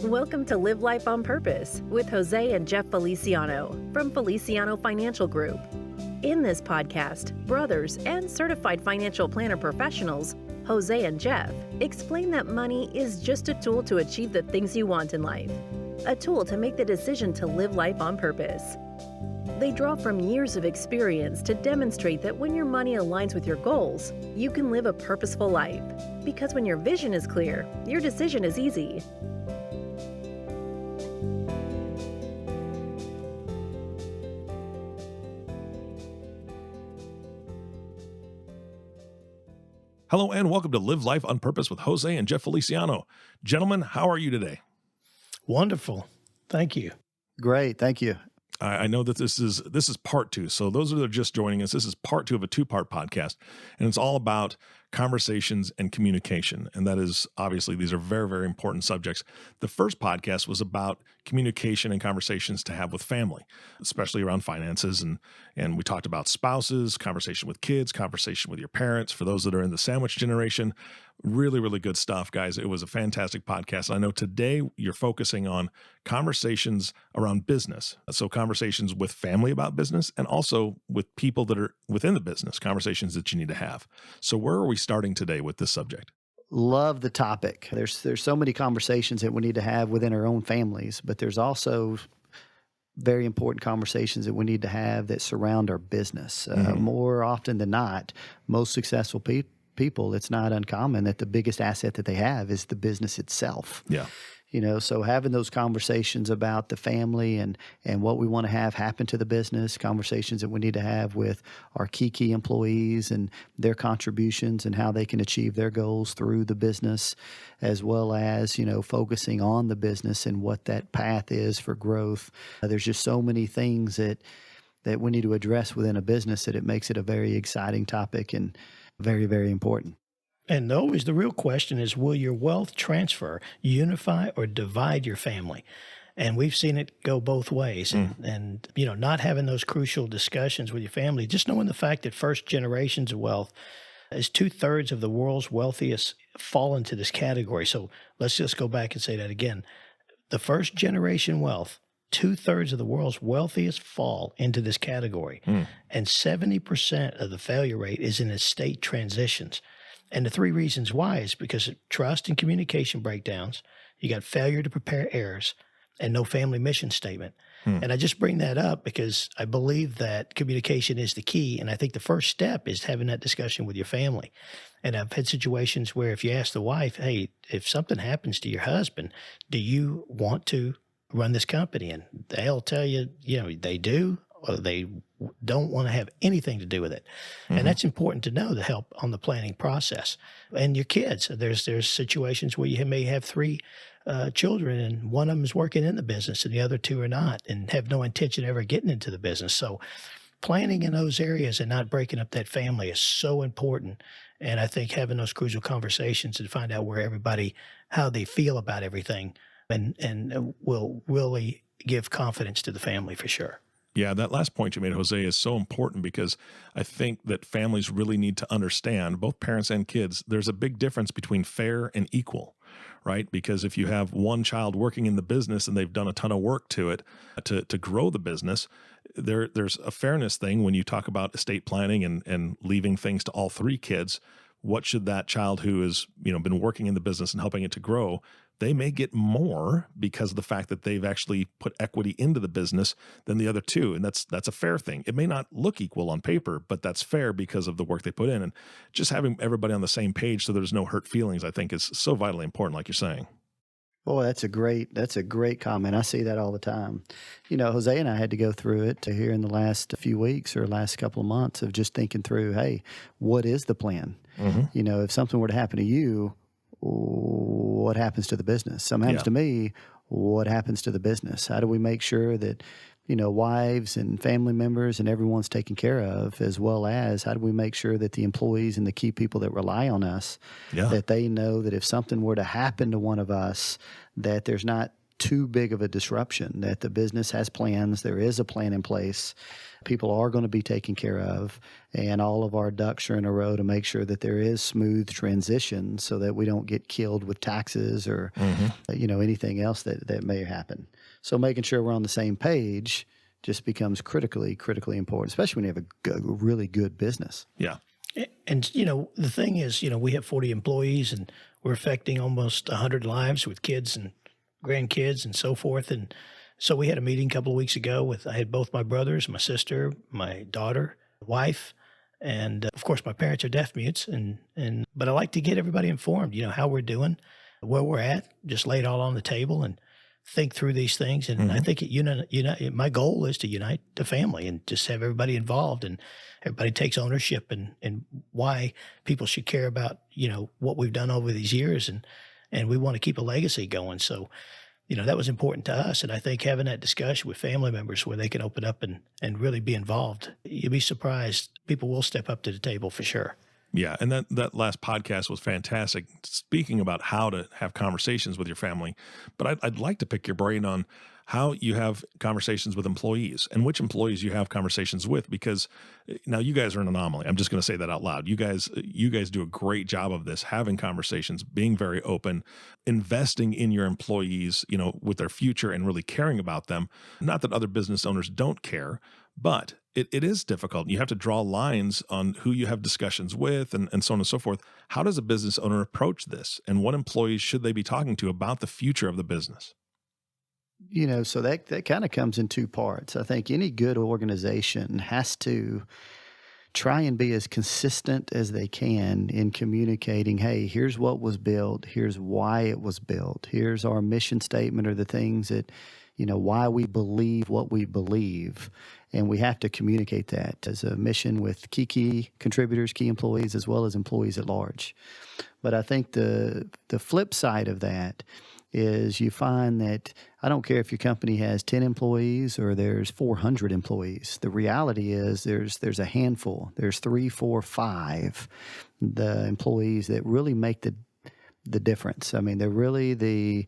Welcome to Live Life on Purpose with Jose and Jeff Feliciano from Feliciano Financial Group. In this podcast, brothers and certified financial planner professionals, Jose and Jeff, explain that money is just a tool to achieve the things you want in life, a tool to make the decision to live life on purpose. They draw from years of experience to demonstrate that when your money aligns with your goals, you can live a purposeful life. Because when your vision is clear, your decision is easy. Hello and welcome to Live Life on Purpose with Jose and Jeff Feliciano. Gentlemen, how are you today? Wonderful. Thank you. Great. Thank you. I know that this is part two. So those that are just joining us, this is part two of a two-part podcast, and it's all about conversations and communication. And that is obviously, these are very, very important subjects. The first podcast was about communication and conversations to have with family, especially around finances. And we talked about spouses, conversation with kids, conversation with your parents. For those that are in the sandwich generation, really, really good stuff, guys. It was a fantastic podcast. I know today you're focusing on conversations around business. So conversations with family about business and also with people that are within the business, conversations that you need to have. So where are we starting today with this subject? Love the topic. There's so many conversations that we need to have within our own families, but there's also very important conversations that we need to have that surround our business. More often than not, most successful people, it's not uncommon that the biggest asset that they have is the business itself. Yeah. So having those conversations about the family and what we want to have happen to the business, conversations that we need to have with our key employees and their contributions and how they can achieve their goals through the business, as well as, focusing on the business and what that path is for growth. There's just so many things that we need to address within a business that it makes it a very exciting topic and very, very important. And always the real question is, will your wealth transfer, unify, or divide your family? And we've seen it go both ways. And not having those crucial discussions with your family, just knowing the fact that first generations of wealth is 2/3 of the world's wealthiest fall into this category. So let's just go back and say that again. The first generation wealth, 2/3 of the world's wealthiest fall into this category. And 70% of the failure rate is in estate transitions. And the three reasons why is because of trust and communication breakdowns, you got failure to prepare heirs, and no family mission statement. And I just bring that up because I believe that communication is the key. And I think the first step is having that discussion with your family. And I've had situations where if you ask the wife, hey, if something happens to your husband, do you want to run this company? And they'll tell you, they do, or they don't want to have anything to do with it. And that's important to know to help on the planning process. And your kids, there's situations where you may have three children and one of them is working in the business and the other two are not and have no intention of ever getting into the business. So planning in those areas and not breaking up that family is so important. And I think having those crucial conversations to find out where everybody, how they feel about everything and will really give confidence to the family for sure. Yeah, that last point you made, Jose, is so important because I think that families really need to understand, both parents and kids, there's a big difference between fair and equal, right? Because if you have one child working in the business and they've done a ton of work to it to grow the business, there's a fairness thing when you talk about estate planning and leaving things to all three kids. What should that child who has been working in the business and helping it to grow, they may get more because of the fact that they've actually put equity into the business than the other two. And that's a fair thing. It may not look equal on paper, but that's fair because of the work they put in. And just having everybody on the same page so there's no hurt feelings, I think is so vitally important, like you're saying. Boy, that's a great comment. I see that all the time. Jose and I had to go through it here in the last few weeks or last couple of months of just thinking through, hey, what is the plan? If something were to happen to you, what happens to the business? Something happens to me, what happens to the business? How do we make sure that, wives and family members and everyone's taken care of, as well as how do we make sure that the employees and the key people that rely on us, that they know that if something were to happen to one of us, that there's not too big of a disruption, that the business has plans. There is a plan in place. People are going to be taken care of, and all of our ducks are in a row to make sure that there is smooth transition so that we don't get killed with taxes or, anything else that may happen. So making sure we're on the same page just becomes critically important, especially when you have a really good business. Yeah. And, the thing is, we have 40 employees and we're affecting almost 100 lives with kids and grandkids and so forth. And so we had a meeting a couple of weeks ago I had both my brothers, my sister, my daughter, wife, and of course my parents are deaf mutes. But I like to get everybody informed, how we're doing, where we're at, just lay it all on the table and think through these things. And I think my goal is to unite the family and just have everybody involved and everybody takes ownership and why people should care about, what we've done over these years. And we want to keep a legacy going. So, that was important to us. And I think having that discussion with family members where they can open up and really be involved, you'd be surprised. People will step up to the table for sure. Yeah, and that last podcast was fantastic, speaking about how to have conversations with your family. But I'd like to pick your brain on how you have conversations with employees and which employees you have conversations with, because now you guys are an anomaly. I'm just going to say that out loud. You guys do a great job of this, having conversations, being very open, investing in your employees, with their future and really caring about them. Not that other business owners don't care, but it is difficult. You have to draw lines on who you have discussions with and so on and so forth. How does a business owner approach this? And what employees should they be talking to about the future of the business? So that kind of comes in two parts. I think any good organization has to try and be as consistent as they can in communicating, hey, here's what was built, here's why it was built, here's our mission statement or the things that, why we believe what we believe. And we have to communicate that as a mission with key contributors, key employees, as well as employees at large. But I think the flip side of that is you find that I don't care if your company has 10 employees or there's 400 employees. The reality is there's a handful, there's 3, 4, 5, the employees that really make the difference. I mean, they're really they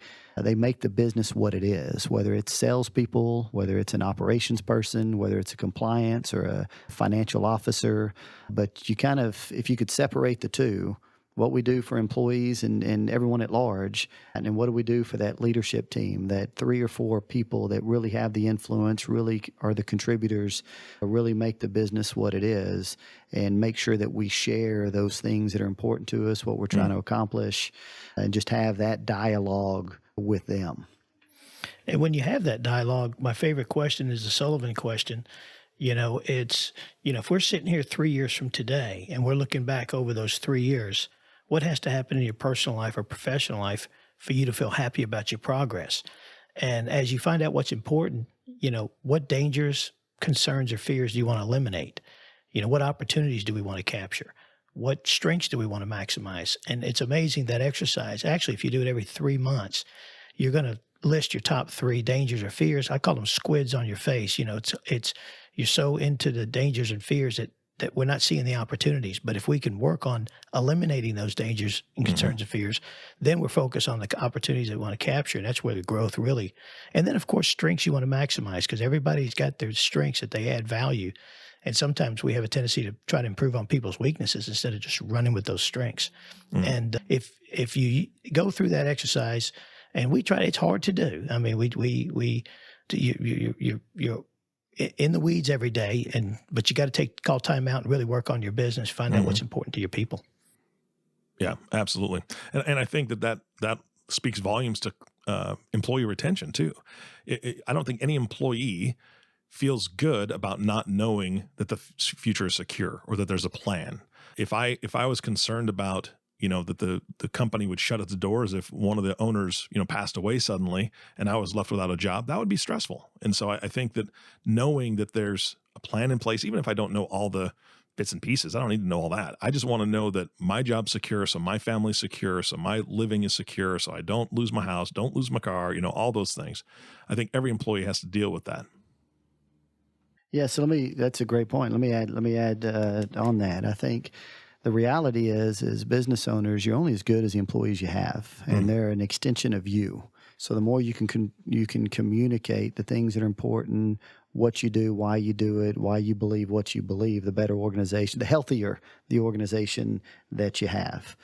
make the business what it is, whether it's salespeople, whether it's an operations person, whether it's a compliance or a financial officer. But you kind of, if you could separate the two, what we do for employees and everyone at large, and then what do we do for that leadership team, that 3 or 4 people that really have the influence, really are the contributors, really make the business what it is, and make sure that we share those things that are important to us, what we're trying to accomplish, and just have that dialogue with them. And when you have that dialogue, my favorite question is the Sullivan question. It's, if we're sitting here 3 years from today and we're looking back over those 3 years, what has to happen in your personal life or professional life for you to feel happy about your progress? And as you find out what's important, what dangers, concerns, or fears do you want to eliminate? What opportunities do we want to capture? What strengths do we want to maximize? And it's amazing that exercise, actually, if you do it every 3 months, you're going to list your top 3 dangers or fears. I call them squids on your face. It's you're so into the dangers and fears that we're not seeing the opportunities. But if we can work on eliminating those dangers and concerns and fears, then we're focused on the opportunities that we want to capture. And that's where the growth really, and then of course, strengths you want to maximize, because everybody's got their strengths that they add value. And sometimes we have a tendency to try to improve on people's weaknesses instead of just running with those strengths. And if you go through that exercise, and we try, it's hard to do. I mean, you're in the weeds every day, but you got to call time out and really work on your business, find out what's important to your people. Yeah, absolutely. And I think that speaks volumes to employee retention too. I don't think any employee feels good about not knowing that the future is secure or that there's a plan. If I was concerned about that the company would shut its doors if one of the owners, passed away suddenly and I was left without a job, that would be stressful. And so I think that knowing that there's a plan in place, even if I don't know all the bits and pieces, I don't need to know all that. I just want to know that my job's secure, so my family's secure, so my living is secure, so I don't lose my house, don't lose my car, all those things. I think every employee has to deal with that. Yeah, so that's a great point. Let me add on that. I think the reality is business owners, you're only as good as the employees you have, and they're an extension of you. So the more you can communicate the things that are important, what you do, why you do it, why you believe what you believe, the better organization, the healthier the organization that you have.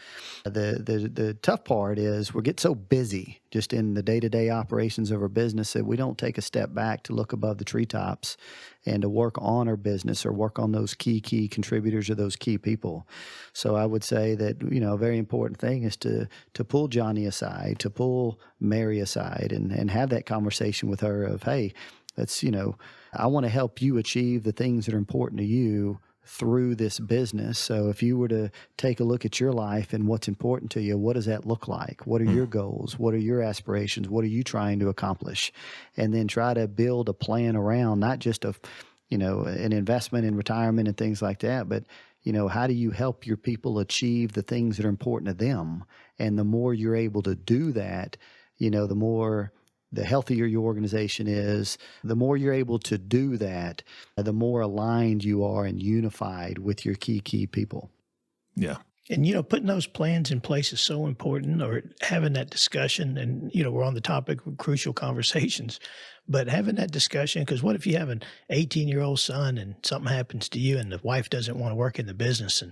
The tough part is we get so busy just in the day-to-day operations of our business that we don't take a step back to look above the treetops and to work on our business or work on those key contributors or those key people. So I would say that, a very important thing is to pull Johnny aside, to pull Mary aside and have that conversation with her of, hey, I want to help you achieve the things that are important to you through this business. So if you were to take a look at your life and what's important to you, what does that look like? What are your goals? What are your aspirations? What are you trying to accomplish? And then try to build a plan around not just an investment in retirement and things like that, but how do you help your people achieve the things that are important to them? And the more you're able to do that, the healthier your organization is, the more you're able to do that, the more aligned you are and unified with your key people. Yeah. And, putting those plans in place is so important, or having that discussion. And, we're on the topic of crucial conversations, but having that discussion, because what if you have an 18-year-old son and something happens to you and the wife doesn't want to work in the business,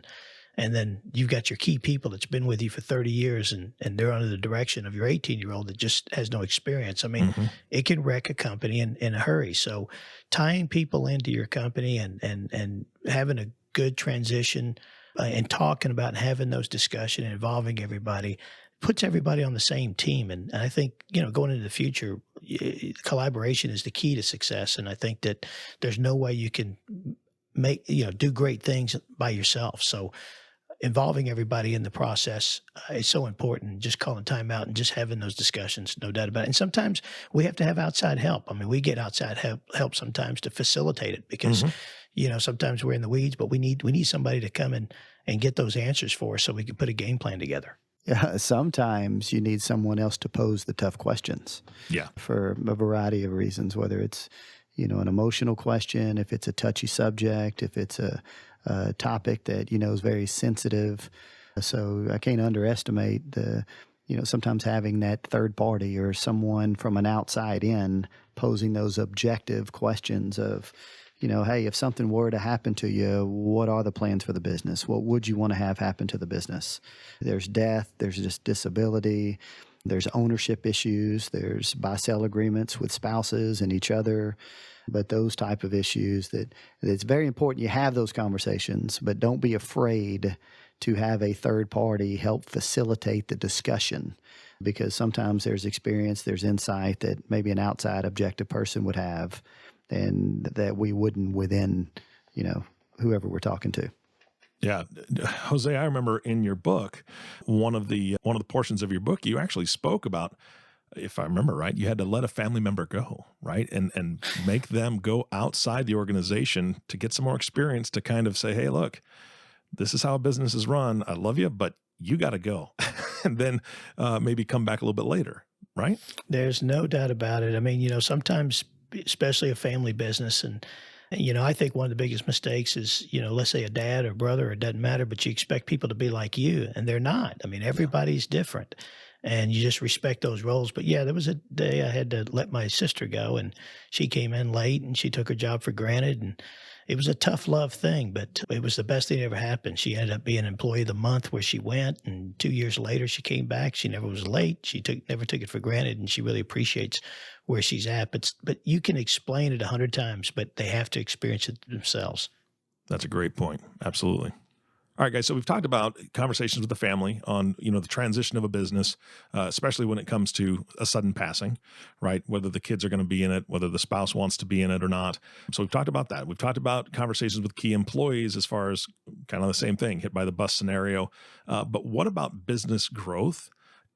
and then you've got your key people that's been with you for 30 years and they're under the direction of your 18-year-old that just has no experience. I mean, it can wreck a company in a hurry. So tying people into your company and having a good transition and talking about and having those discussions and involving everybody puts everybody on the same team. And I think, going into the future, collaboration is the key to success. And I think that there's no way you can do great things by yourself. So involving everybody in the process is so important. Just calling time out and just having those discussions, no doubt about it. And sometimes we have to have outside help. I mean, we get outside help sometimes to facilitate it because, sometimes we're in the weeds, but we need somebody to come in and get those answers for us so we can put a game plan together. Yeah, sometimes you need someone else to pose the tough questions. Yeah. For a variety of reasons, whether it's an emotional question, if it's a touchy subject, if it's a topic that, is very sensitive. So I can't underestimate sometimes having that third party or someone from an outside in posing those objective questions of, hey, if something were to happen to you, what are the plans for the business? What would you want to have happen to the business? There's death, there's just disability, there's ownership issues, there's buy-sell agreements with spouses and each other. But those type of issues that it's very important you have those conversations, but don't be afraid to have a third party help facilitate the discussion, because sometimes there's experience, there's insight that maybe an outside objective person would have and that we wouldn't within, whoever we're talking to. Yeah. Jose, I remember in your book, one of the portions of your book, you actually spoke about, if I remember right, you had to let a family member go, right? And make them go outside the organization to get some more experience to kind of say, hey, look, this is how a business is run. I love you, but you got to go. And then maybe come back a little bit later, right? There's no doubt about it. I mean, sometimes, especially a family business, and I think one of the biggest mistakes is, let's say a dad or brother, or it doesn't matter, but you expect people to be like you, and they're not. I mean, everybody's different. And you just respect those roles. But yeah, there was a day I had to let my sister go, and she came in late and she took her job for granted. And it was a tough love thing, but it was the best thing that ever happened. She ended up being employee of the month where she went. And 2 years later, she came back. She never was late. She never took it for granted. And she really appreciates where she's at. But you can explain it 100 times, but they have to experience it themselves. That's a great point. Absolutely. All right, guys. So we've talked about conversations with the family on, the transition of a business, especially when it comes to a sudden passing, right? Whether the kids are going to be in it, whether the spouse wants to be in it or not. So we've talked about that. We've talked about conversations with key employees as far as kind of the same thing, hit by the bus scenario. But what about business growth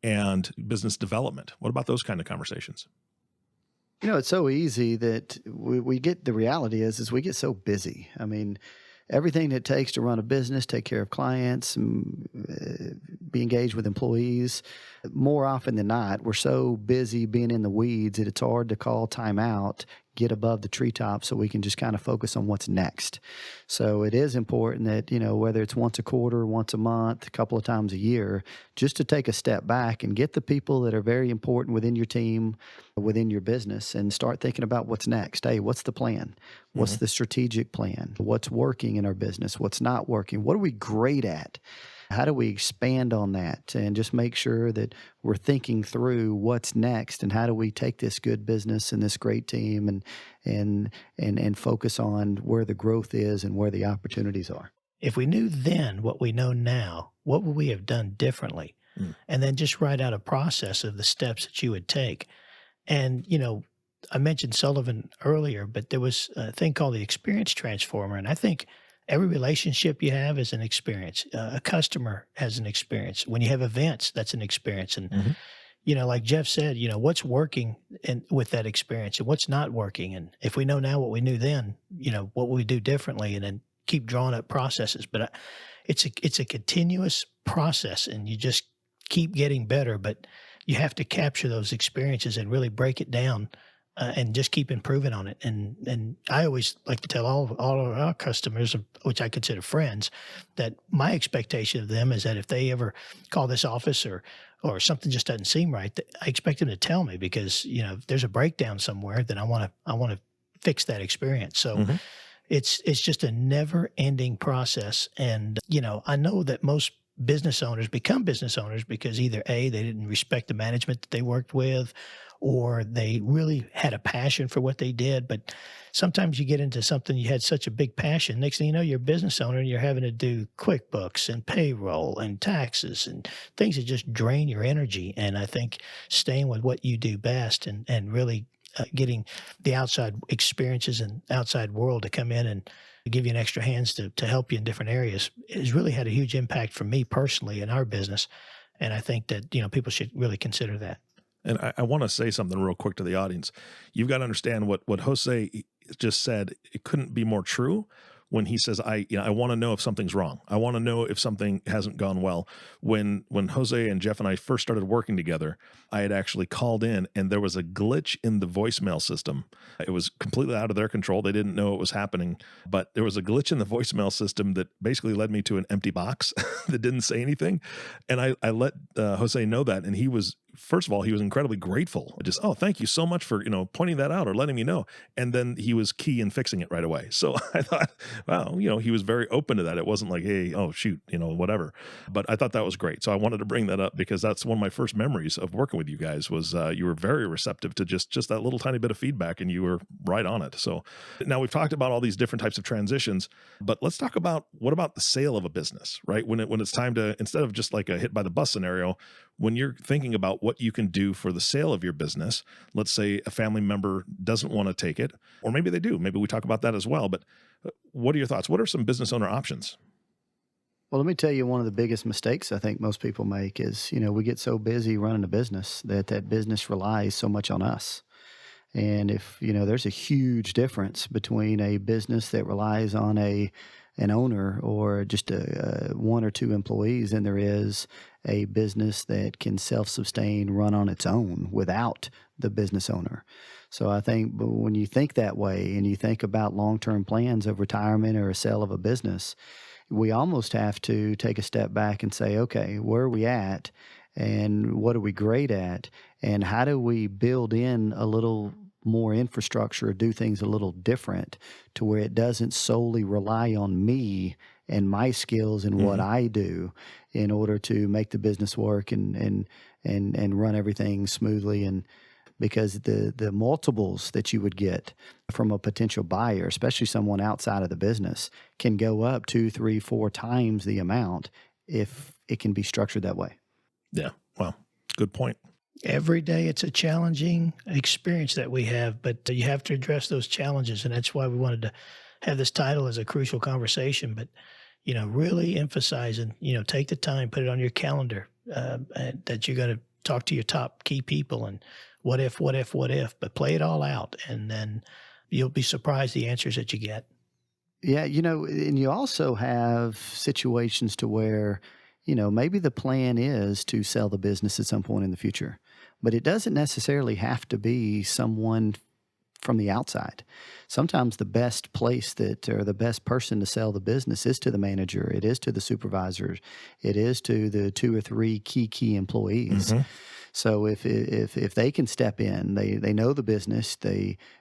and business development? What about those kind of conversations? It's so easy that we get, the reality is we get so busy. I mean, everything it takes to run a business, take care of clients, be engaged with employees. More often than not, we're so busy being in the weeds that it's hard to call time out, get above the treetop so we can just kind of focus on what's next. So it is important that, whether it's once a quarter, once a month, a couple of times a year, just to take a step back and get the people that are very important within your team, within your business, and start thinking about what's next. Hey, what's the plan? What's the strategic plan? What's working in our business? What's not working? What are we great at? How do we expand on that and just make sure that we're thinking through what's next and how do we take this good business and this great team and focus on where the growth is and where the opportunities are. If we knew then what we know now, what would we have done differently? And then just write out a process of the steps that you would take. And, I mentioned Sullivan earlier, but there was a thing called the experience transformer. And I think every relationship you have is an experience. A customer has an experience. When you have events, that's an experience. And, like Jeff said, what's working with that experience and what's not working. And if we know now what we knew then, what will we do differently, and then keep drawing up processes. But it's a continuous process, and you just keep getting better. But you have to capture those experiences and really break it down. And just keep improving on it. And I always like to tell all of our customers, which I consider friends, that my expectation of them is that if they ever call this office or something just doesn't seem right, I expect them to tell me, because if there's a breakdown somewhere, then I want to fix that experience. So it's just a never ending process. And I know that most business owners become business owners because either A, they didn't respect the management that they worked with, or they really had a passion for what they did. But sometimes you get into something, you had such a big passion. Next thing you know, you're a business owner and you're having to do QuickBooks and payroll and taxes and things that just drain your energy. And I think staying with what you do best and really getting the outside experiences and outside world to come in and give you an extra hands to help you in different areas has really had a huge impact for me personally in our business. And I think that, people should really consider that. And I want to say something real quick to the audience. You've got to understand what Jose just said. It couldn't be more true when he says, I want to know if something's wrong. I want to know if something hasn't gone well. When Jose and Jeff and I first started working together, I had actually called in and there was a glitch in the voicemail system. It was completely out of their control. They didn't know it was happening, but there was a glitch in the voicemail system that basically led me to an empty box that didn't say anything. And I let Jose know that. And he was, first of all, he was incredibly grateful. Just, oh, thank you so much for, pointing that out or letting me know. And then he was key in fixing it right away. So I thought, wow, he was very open to that. It wasn't like, hey, oh, shoot, whatever. But I thought that was great. So I wanted to bring that up because that's one of my first memories of working with you guys was you were very receptive to just that little tiny bit of feedback, and you were right on it. So now we've talked about all these different types of transitions, but let's talk about what about the sale of a business, right? When it's time to, instead of just like a hit by the bus scenario, when you're thinking about what you can do for the sale of your business, let's say a family member doesn't want to take it, or maybe they do. Maybe we talk about that as well. But what are your thoughts? What are some business owner options? Well, let me tell you, one of the biggest mistakes I think most people make is, we get so busy running a business that business relies so much on us. And if, there's a huge difference between a business that relies on an owner or just one or two employees than there is a business that can self-sustain, run on its own without the business owner. So I think when you think that way and you think about long-term plans of retirement or a sale of a business, we almost have to take a step back and say, okay, where are we at and what are we great at? And how do we build in a little more infrastructure, do things a little different to where it doesn't solely rely on me and my skills and what I do in order to make the business work and run everything smoothly. And because the multiples that you would get from a potential buyer, especially someone outside of the business, can go up 2, 3, 4 times the amount if it can be structured that way. Yeah. Well, good point. Every day it's a challenging experience that we have, but you have to address those challenges. And that's why we wanted to have this title as a crucial conversation, but, really emphasizing, take the time, put it on your calendar, that you're going to talk to your top key people and what if, but play it all out. And then you'll be surprised the answers that you get. Yeah. And you also have situations to where, maybe the plan is to sell the business at some point in the future, but it doesn't necessarily have to be someone from the outside. Sometimes the best place or the best person to sell the business is to the manager. It is to the supervisors. It is to the 2 or 3 key employees. Mm-hmm. So if they can step in, they know the business,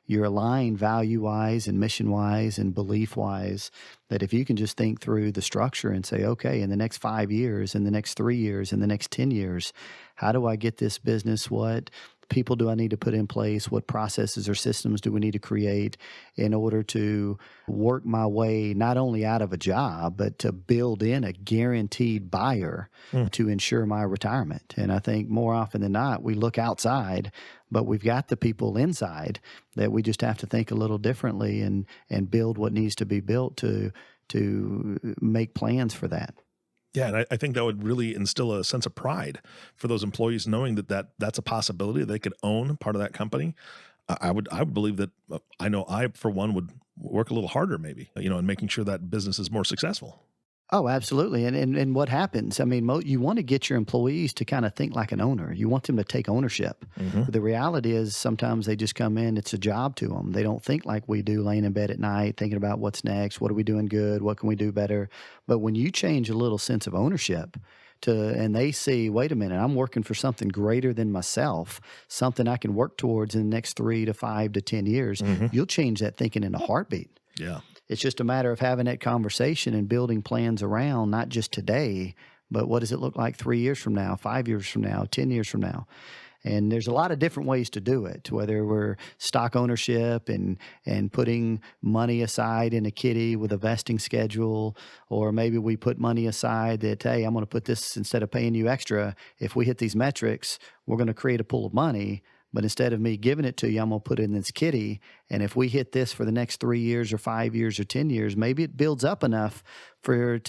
you're aligned value-wise and mission-wise and belief-wise, that if you can just think through the structure and say, okay, in the next 5 years, in the next 3 years, in the next 10 years, how do I get this business? What people do I need to put in place? What processes or systems do we need to create in order to work my way not only out of a job, but to build in a guaranteed buyer to ensure my retirement? And I think more often than not, we look outside, but we've got the people inside that we just have to think a little differently and build what needs to be built to make plans for that. Yeah, and I think that would really instill a sense of pride for those employees, knowing that's a possibility. They could own part of that company. I would believe that. I know I, for one, would work a little harder, maybe, in making sure that business is more successful. Oh, absolutely. And what happens? I mean, you want to get your employees to kind of think like an owner. You want them to take ownership. Mm-hmm. But the reality is sometimes they just come in, it's a job to them. They don't think like we do, laying in bed at night, thinking about what's next, what are we doing good, what can we do better. But when you change a little sense of ownership and they see, wait a minute, I'm working for something greater than myself, something I can work towards in the next 3 to 5 to 10 years, you'll change that thinking in a heartbeat. Yeah. It's just a matter of having that conversation and building plans around not just today, but what does it look like 3 years from now, 5 years from now, 10 years from now? And there's a lot of different ways to do it, whether we're stock ownership and putting money aside in a kitty with a vesting schedule, or maybe we put money aside that, hey, I'm going to put this, instead of paying you extra, if we hit these metrics, we're going to create a pool of money. But instead of me giving it to you, I'm going to put it in this kitty. And if we hit this for the next 3 years or 5 years or 10 years, maybe it builds up enough to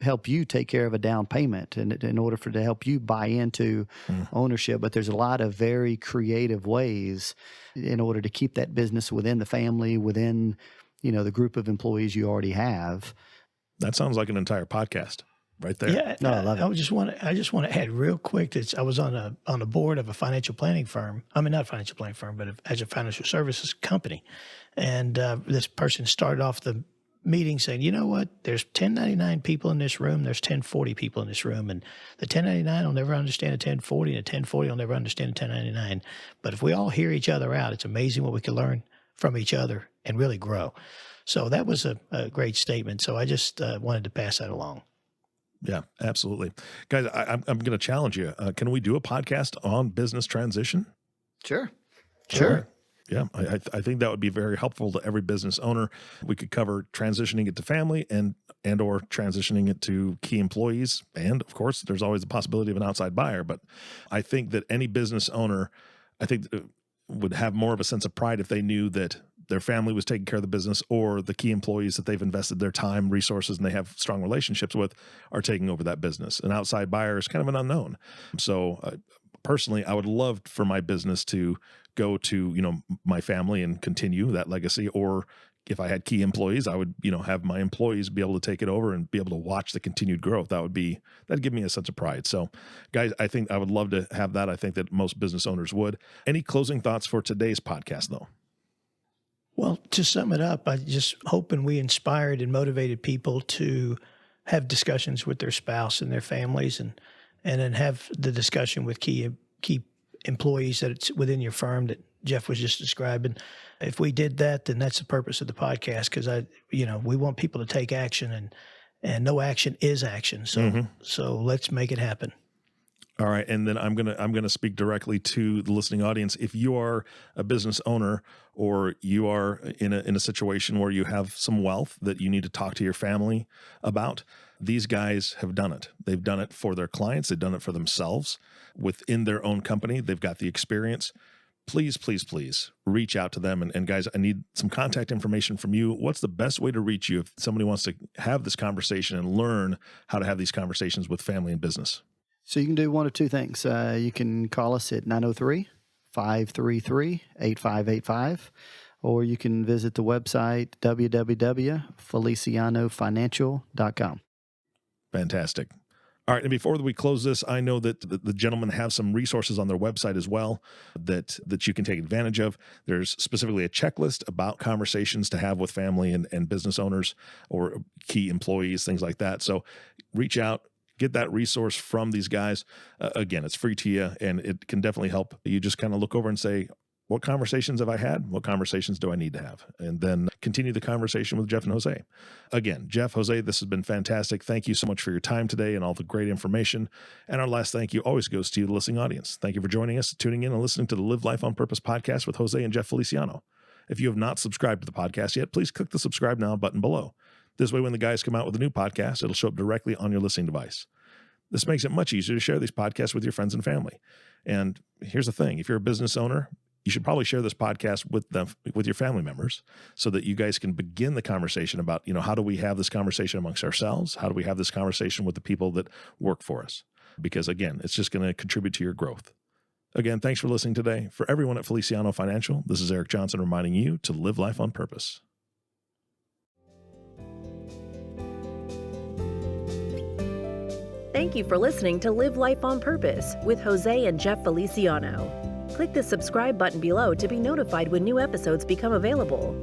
help you take care of a down payment and in order to help you buy into ownership. But there's a lot of very creative ways in order to keep that business within the family, within, the group of employees you already have. That sounds like an entire podcast right there. Yeah, no, I love it. I just want to add real quick that I was on a board of a financial planning firm. I mean, not a financial planning firm, but as a financial services company. And this person started off the meeting saying, you know what, there's 1099 people in this room, there's 1040 people in this room, and the 1099 will never understand a 1040, and the 1040 will never understand a 1099. But if we all hear each other out, it's amazing what we can learn from each other and really grow. So that was a great statement. So I just wanted to pass that along. Yeah, absolutely. Guys, I'm going to challenge you. Can we do a podcast on business transition? Sure. Yeah, I think that would be very helpful to every business owner. We could cover transitioning it to family and or transitioning it to key employees. And of course, there's always the possibility of an outside buyer. But I think that any business owner, would have more of a sense of pride if they knew that their family was taking care of the business, or the key employees that they've invested their time, resources, and they have strong relationships with are taking over that business. An outside buyer is kind of an unknown. So personally, I would love for my business to go to, my family and continue that legacy. Or if I had key employees, I would, have my employees be able to take it over and be able to watch the continued growth. That'd give me a sense of pride. So guys, I think I would love to have that. I think that most business owners would. Any closing thoughts for today's podcast though? Well, to sum it up, I just hoping we inspired and motivated people to have discussions with their spouse and their families, and then have the discussion with key employees that it's within your firm that Jeff was just describing. If we did that, then that's the purpose of the podcast, because we want people to take action, and no action is action. So let's make it happen. All right, and then I'm gonna speak directly to the listening audience. If you are a business owner, or you are in a situation where you have some wealth that you need to talk to your family about, these guys have done it. They've done it for their clients. They've done it for themselves within their own company. They've got the experience. Please, please, please reach out to them. And guys, I need some contact information from you. What's the best way to reach you if somebody wants to have this conversation and learn how to have these conversations with family and business? So you can do one of two things. You can call us at 903-533-8585, or you can visit the website www.felicianofinancial.com. Fantastic. All right, and before we close this, I know that the gentlemen have some resources on their website as well that you can take advantage of. There's specifically a checklist about conversations to have with family and business owners or key employees, things like that. So reach out, get that resource from these guys. Again, it's free to you, and it can definitely help you just kind of look over and say, what conversations have I had? What conversations do I need to have? And then continue the conversation with Jeff and Jose. Again, Jeff, Jose, this has been fantastic. Thank you so much for your time today and all the great information. And our last thank you always goes to you, the listening audience. Thank you for joining us, tuning in, and listening to the Live Life on Purpose podcast with Jose and Jeff Feliciano. If you have not subscribed to the podcast yet, please click the subscribe now button below. This way, when the guys come out with a new podcast, it'll show up directly on your listening device. This makes it much easier to share these podcasts with your friends and family. And here's the thing. If you're a business owner, you should probably share this podcast with your family members so that you guys can begin the conversation about, how do we have this conversation amongst ourselves? How do we have this conversation with the people that work for us? Because again, it's just going to contribute to your growth. Again, thanks for listening today. For everyone at Feliciano Financial, this is Eric Johnson reminding you to live life on purpose. Thank you for listening to Live Life on Purpose with Jose and Jeff Feliciano. Click the subscribe button below to be notified when new episodes become available.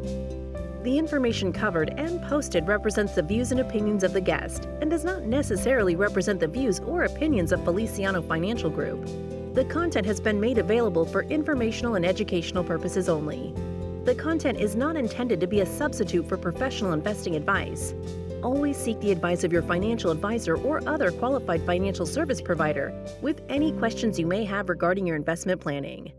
The information covered and posted represents the views and opinions of the guest and does not necessarily represent the views or opinions of Feliciano Financial Group. The content has been made available for informational and educational purposes only. The content is not intended to be a substitute for professional investing advice. Always seek the advice of your financial advisor or other qualified financial service provider with any questions you may have regarding your investment planning.